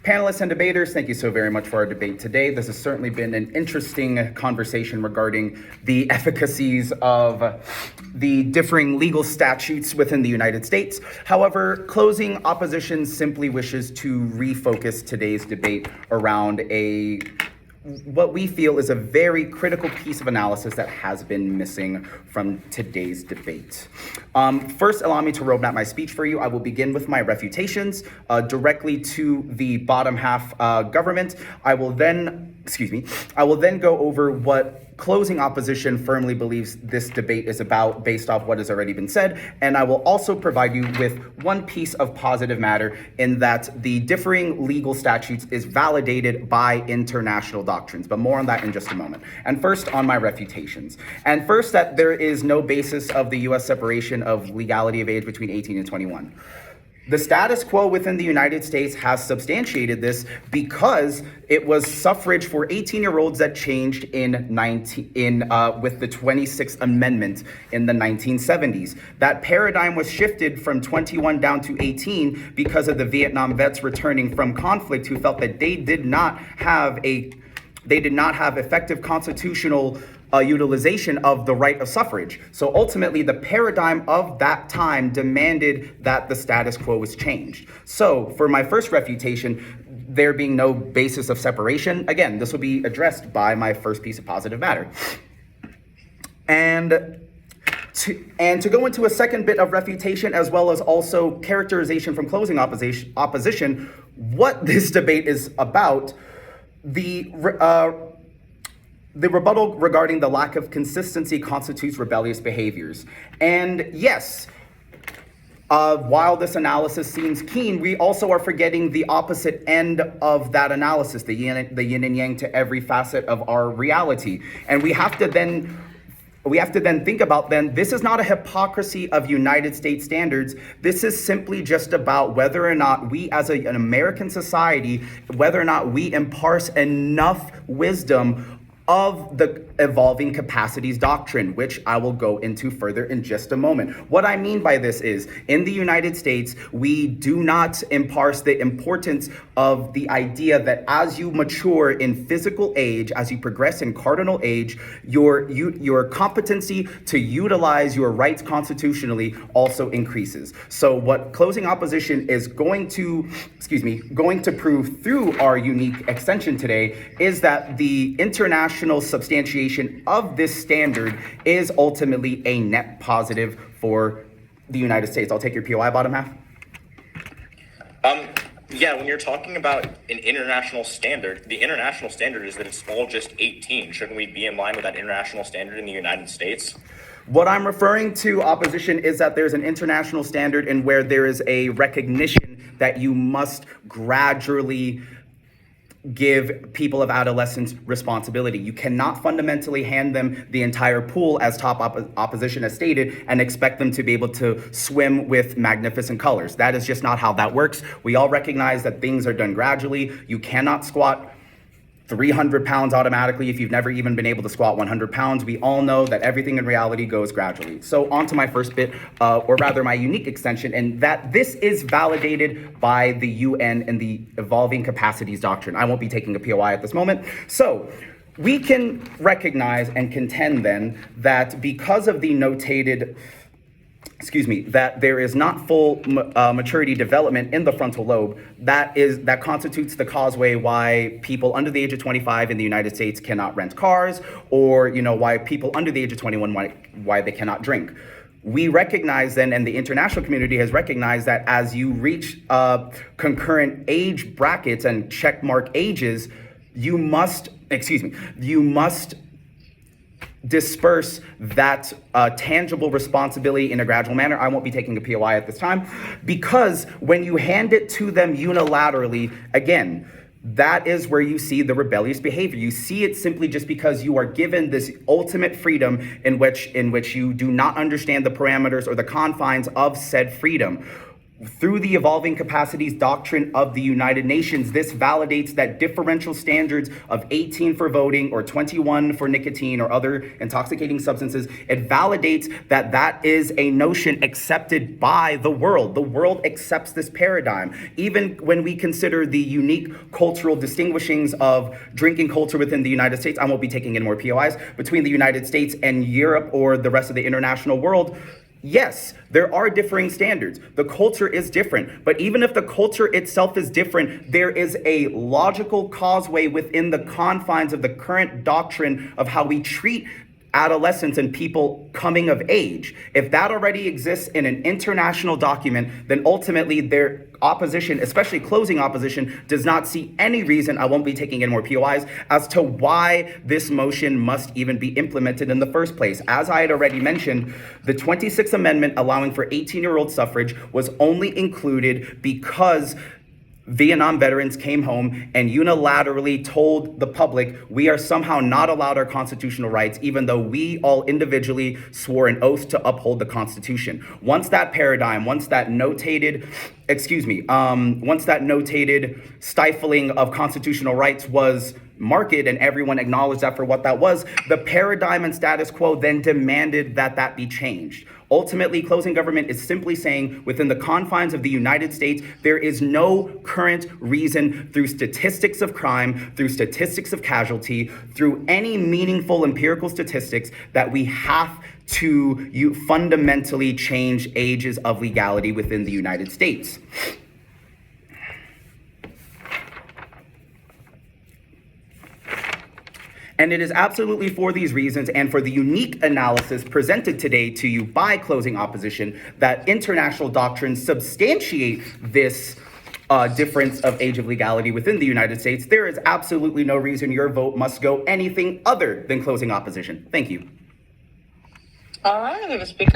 Panelists and debaters, thank you so very much for our debate today. This has certainly been an interesting conversation regarding the efficacies of the differing legal statutes within the United States. However, closing opposition simply wishes to refocus today's debate around what we feel is a very critical piece of analysis that has been missing from today's debate. First, allow me to roadmap my speech for you. I will begin with my refutations directly to the bottom half government. I will then go over what closing opposition firmly believes this debate is about based off what has already been said. And I will also provide you with one piece of positive matter in that the differing legal statutes is validated by international doctrines, but more on that in just a moment. And first on my refutations. And first, that there is no basis of the US separation of legality of age between 18 and 21. The status quo within the United States has substantiated this because it was suffrage for 18-year-olds that changed with the 26th Amendment in the 1970s. That paradigm was shifted from 21 down to 18 because of the Vietnam vets returning from conflict who felt that they did not have effective constitutional utilization of the right of suffrage. So ultimately, the paradigm of that time demanded that the status quo was changed. So for my first refutation, there being no basis of separation, again, this will be addressed by my first piece of positive matter. And to go into a second bit of refutation, as well as also characterization from closing opposition, what this debate is about, the rebuttal regarding the lack of consistency constitutes rebellious behaviors. And yes, while this analysis seems keen, we also are forgetting the opposite end of that analysis, the yin and yang to every facet of our reality. And we have to then think about this is not a hypocrisy of United States standards. This is simply just about whether or not we as an American society, whether or not we impart enough wisdom of the evolving capacities doctrine, which I will go into further in just a moment. What I mean by this is, in the United States, we do not impart the importance of the idea that as you mature in physical age, as you progress in cardinal age, your competency to utilize your rights constitutionally also increases. So what closing opposition is going to prove through our unique extension today is that the international substantiation of this standard is ultimately a net positive for the United States. I'll take your POI bottom half. Yeah, when you're talking about an international standard, the international standard is that it's all just 18. Shouldn't we be in line with that international standard in the United States? What I'm referring to, opposition, is that there's an international standard in where there is a recognition that you must gradually give people of adolescence responsibility. You cannot fundamentally hand them the entire pool, as top opposition has stated, and expect them to be able to swim with magnificent colors. That is just not how that works. We all recognize that things are done gradually. You cannot squat 300 pounds automatically if you've never even been able to squat 100 pounds. We all know that everything in reality goes gradually. So on to my first bit, or rather my unique extension, and that this is validated by the UN and the Evolving Capacities Doctrine. I won't be taking a POI at this moment. So we can recognize and contend then that because of the notated that there is not full maturity development in the frontal lobe, that constitutes the causeway why people under the age of 25 in the United States cannot rent cars, or why people under the age of 21 why they cannot drink. We recognize then, and the international community has recognized, that as you reach concurrent age brackets and checkmark ages, you must disperse that tangible responsibility in a gradual manner. I won't be taking a POI at this time, because when you hand it to them unilaterally, again, that is where you see the rebellious behavior. You see it simply just because you are given this ultimate freedom in which you do not understand the parameters or the confines of said freedom. Through the evolving capacities doctrine of the United Nations, this validates that differential standards of 18 for voting or 21 for nicotine or other intoxicating substances, it validates that that is a notion accepted by the world. The world accepts this paradigm. Even when we consider the unique cultural distinguishings of drinking culture within the United States, I won't be taking in more POIs, between the United States and Europe or the rest of the international world, yes, there are differing standards. The culture is different, but even if the culture itself is different, there is a logical causeway within the confines of the current doctrine of how we treat adolescents and people coming of age. If that already exists in an international document, then ultimately their opposition, especially closing opposition, does not see any reason, I won't be taking in more POIs, as to why this motion must even be implemented in the first place. As I had already mentioned, the 26th Amendment allowing for 18-year-old suffrage was only included because Vietnam veterans came home and unilaterally told the public we are somehow not allowed our constitutional rights, even though we all individually swore an oath to uphold the Constitution. Once that paradigm, once that notated stifling of constitutional rights was marked and everyone acknowledged that for what that was, the paradigm and status quo then demanded that that be changed. Ultimately, closing government is simply saying within the confines of the United States, there is no current reason through statistics of crime, through statistics of casualty, through any meaningful empirical statistics that we have to fundamentally change ages of legality within the United States. And it is absolutely for these reasons and for the unique analysis presented today to you by closing opposition that international doctrines substantiate this difference of age of legality within the United States. There is absolutely no reason your vote must go anything other than closing opposition. Thank you. All right, the speaker.